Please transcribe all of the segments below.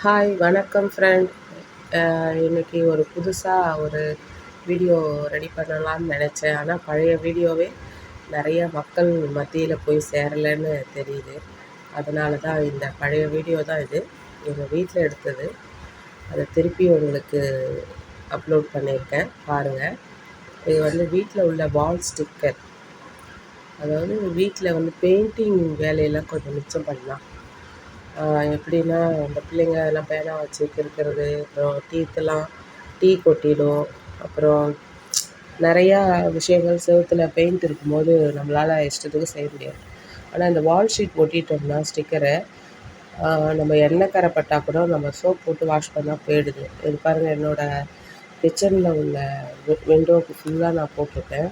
Hi வணக்கம் friend. இன்னைக்கு ஒரு புதுசாக ஒரு வீடியோ ரெடி பண்ணலான்னு நினச்சேன். ஆனால் பழைய வீடியோவே நிறைய மக்கள் மத்தியில் போய் சேரலைன்னு தெரியுது. அதனால தான் இந்த பழைய வீடியோ தான் இது. எங்கள் வீட்டில் எடுத்தது. அதை திருப்பி உங்களுக்கு அப்லோட் பண்ணியிருக்கேன், பாருங்கள். இது வந்து வீட்டில் உள்ள வால் ஸ்டிக்கர். அதாவது வீட்டில் வந்து பெயிண்டிங் வேலையெல்லாம் கொஞ்சம் மிச்சம் பண்ணலாம். எப்படின்னா, இந்த பிள்ளைங்க எல்லாம் பேனா வச்சு கிறுக்கிறது, அப்புறம் டீ கொட்டிடும். அப்புறம் நிறையா விஷயங்கள் செவுத்துல பெயிண்ட் இருக்கும்போது நம்மளால் இஷ்டத்துக்கு செய்ய முடியாது. ஆனால் இந்த வால் ஷீட் ஒட்டிட்டோம்னா ஸ்டிக்கரை, நம்ம எண்ணெய் கரை பட்டால் கூட நம்ம சோப் போட்டு வாஷ் பண்ணால் போயிடுது. இது பாருங்கள், என்னோடய கிச்சனில் உள்ள விண்டோவுக்கு ஃபுல்லாக நான் போட்டிருக்கேன்.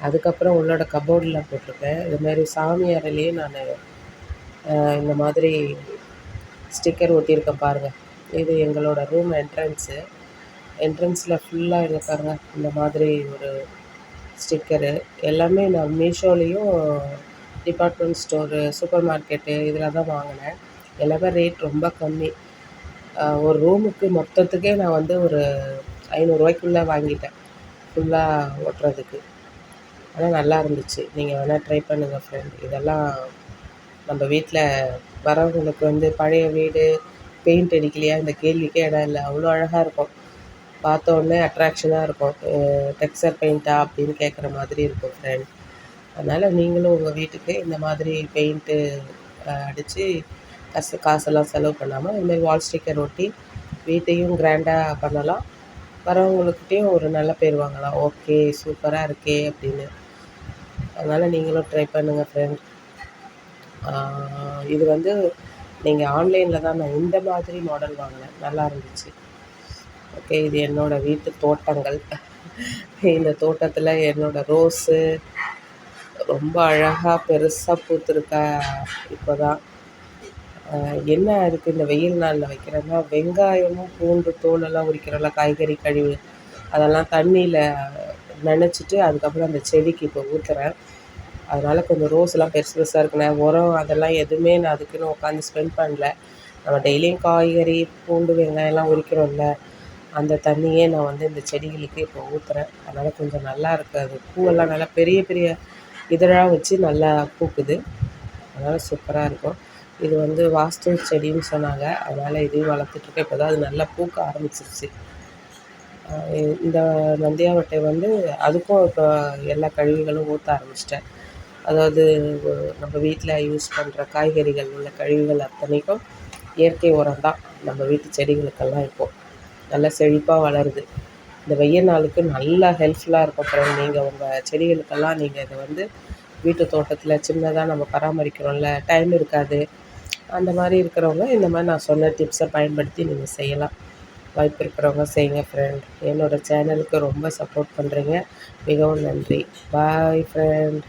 அதுக்கப்புறம் உள்ளோட கபோர்டில் போட்டிருக்கேன். இதுமாரி சாமி அறையிலேயே நான் இந்த மாதிரி ஸ்டிக்கர் ஒட்டியிருக்கேன் பாருங்கள். இது எங்களோட ரூம் என்ட்ரன்ஸில் ஃபுல்லாக இங்கே பாருங்கள், இந்த மாதிரி ஒரு ஸ்டிக்கரு. எல்லாமே நான் மீஷோலேயும் டிபார்ட்மெண்ட் ஸ்டோரு, சூப்பர் மார்க்கெட்டு இதில் தான் வாங்கினேன். எல்லாமே ரேட் ரொம்ப கம்மி. ஒரு ரூமுக்கு மொத்தத்துக்கே நான் வந்து ஒரு 500 ரூபாய்க்குள்ளே வாங்கிட்டேன் ஃபுல்லாக ஒட்டுறதுக்கு. ஆனால் நல்லா இருந்துச்சு. நீங்கள் வேணால் ட்ரை பண்ணுங்கள் ஃப்ரெண்ட். இதெல்லாம் நம்ம வீட்டில் வரவங்களுக்கு வந்து பழைய வீடு, பெயிண்ட் அடிக்கலையா, இந்த கேள்விக்கே இடம் இல்லை. அவ்வளோ அழகாக இருக்கும். பார்த்த உடனே அட்ராக்ஷனாக இருக்கும். டெக்ஸ்சர் பெயிண்ட்டா அப்படின்னு கேட்குற மாதிரி இருக்கும் ஃப்ரெண்ட். அதனால் நீங்களும் உங்கள் வீட்டுக்கு இந்த மாதிரி பெயிண்ட்டு அடித்து காசெல்லாம் செலவு பண்ணாமல் இதுமாதிரி வால் ஸ்டிக்கர் ஒட்டி வீட்டையும் கிராண்டாக பண்ணலாம். வரவங்களுக்கிட்டேயும் ஒரு நல்ல பேர் வாங்கலாம். ஓகே, சூப்பராக இருக்கே அப்படின்னு. அதனால் நீங்களும் ட்ரை பண்ணுங்கள் ஃப்ரெண்ட். இது வந்து நீங்கள் ஆன்லைனில் தான் நான் இந்த மாதிரி மாடல் வாங்கினேன். நல்லா இருந்துச்சு. ஓகே, இது என்னோடய வீட்டு தோட்டங்கள். இந்த தோட்டத்தில் என்னோடய ரோஸு ரொம்ப அழகாக பெருசாக பூத்துருக்கா. இப்போ தான் என்ன இருக்குது இந்த வெயில் நாளில் வைக்கிறேன்னா, வெங்காயமும் பூண்டு தோலெல்லாம் உரிக்கிறோம்ல, காய்கறி கழிவு, அதெல்லாம் தண்ணியில் நனைச்சிட்டு அதுக்கப்புறம் அந்த செடிக்கு இப்போ ஊற்றுறேன். அதனால் கொஞ்சம் ரோஸ்லாம் பெருசு பெருசாக இருக்குண்ணே. உரம் அதெல்லாம் எதுவுமே நான் அதுக்குன்னு உட்காந்து ஸ்பெண்ட் பண்ணல. நம்ம டெய்லியும் காய்கறி, பூண்டு, வெங்காயம்லாம் உரிக்கிறோம்ல, அந்த தண்ணியே நான் வந்து இந்த செடிகளுக்கு இப்போ ஊற்றுறேன். அதனால் கொஞ்சம் நல்லா இருக்குது. அது பூவெல்லாம் நல்லா பெரிய பெரிய இதழாக வச்சு நல்லா பூக்குது. அதனால் சூப்பராக இருக்கும். இது வந்து வாஸ்து செடின்னு சொன்னாங்க. அதனால் இதையும் வளர்த்துட்ருக்கேன். இப்போ தான் அது நல்லா பூக்க ஆரம்பிச்சிருச்சு. இந்த நந்தியாவட்டை வந்து அதுக்கும் இப்போ எல்லா கழிவுகளும் ஊற்ற ஆரம்பிச்சிட்டேன். அதாவது நம்ம வீட்டில் யூஸ் பண்ணுற காய்கறிகள் உள்ள கழிவுகள் அத்தனைக்கும் இயற்கை உரம் தான் நம்ம வீட்டு செடிகளுக்கெல்லாம் இப்போது நல்லா செழிப்பாக வளருது. இந்த வெயில் நாளுக்கு நல்லா ஹெல்ப்ஃபுல்லாக இருக்கும் ஃப்ரெண்ட். நீங்கள் உங்கள் செடிகளுக்கெல்லாம் நீங்கள் இதை வந்து வீட்டு தோட்டத்தில் சின்னதாக நம்ம பராமரிக்கிறோம்ல, டைம் இருக்காது, அந்த மாதிரி இருக்கிறவங்க இந்த மாதிரி நான் சொன்ன டிப்ஸை பயன்படுத்தி நீங்கள் செய்யலாம். வாய்ப்பு இருக்கிறவங்க செய்யுங்க ஃப்ரெண்ட். என்னோடய சேனலுக்கு ரொம்ப சப்போர்ட் பண்ணுறீங்க. மிகவும் நன்றி. பாய் ஃப்ரெண்ட்.